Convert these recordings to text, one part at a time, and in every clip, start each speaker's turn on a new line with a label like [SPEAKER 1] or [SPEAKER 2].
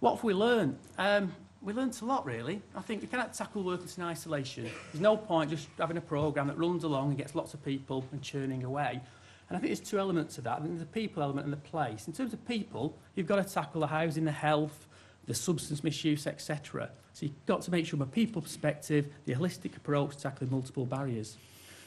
[SPEAKER 1] What have we learned? We learned a lot, really. I think you cannot tackle workers in isolation. There's no point just having a programme that runs along and gets lots of people and churning away. And I think there's two elements to that. I think there's the people element and the place. In terms of people, you've got to tackle the housing, the health, the substance misuse, etc. So you've got to make sure from a people perspective, the holistic approach to tackling multiple barriers.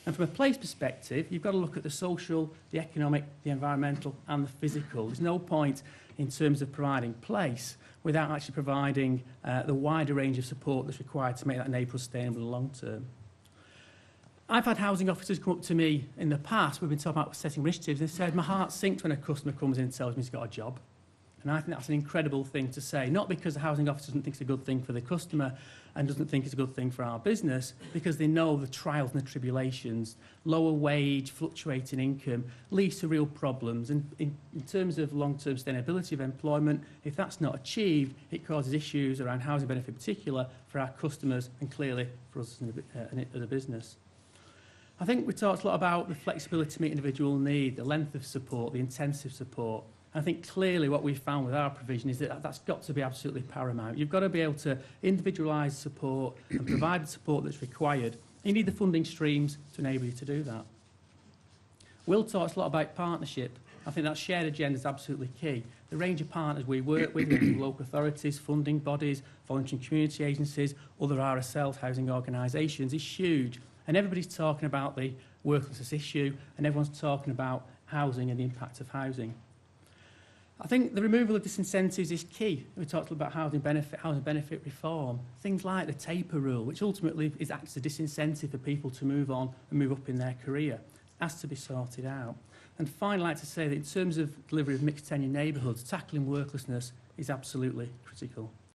[SPEAKER 1] And from a place perspective, you've got to look at the social, the economic, the environmental and the physical. There's no point in terms of providing place without actually providing the wider range of support that's required to make that neighbourhood sustainable in the long term. I've had housing officers come up to me in the past, we've been talking about setting initiatives, and they said, my heart sinks when a customer comes in and tells me he's got a job. And I think that's an incredible thing to say, not because the housing officer doesn't think it's a good thing for the customer and doesn't think it's a good thing for our business, because they know the trials and the tribulations, lower wage, fluctuating income, leads to real problems. And in terms of long-term sustainability of employment, if that's not achieved, it causes issues around housing benefit in particular for our customers and clearly for us as a business. I think we talked a lot about the flexibility to meet individual need, the length of support, the intensive support. I think clearly what we've found with our provision is that that's got to be absolutely paramount. You've got to be able to individualise support and provide the support that's required. You need the funding streams to enable you to do that. Will talks a lot about partnership. I think that shared agenda is absolutely key. The range of partners we work with, local authorities, funding bodies, voluntary community agencies, other RSLs, housing organisations, is huge. And everybody's talking about the worklessness issue, and everyone's talking about housing and the impact of housing. I think the removal of disincentives is key. We talked about housing benefit reform. Things like the taper rule, which ultimately acts as a disincentive for people to move on and move up in their career, has to be sorted out. And finally, I'd like to say that in terms of delivery of mixed tenure neighbourhoods, tackling worklessness is absolutely critical.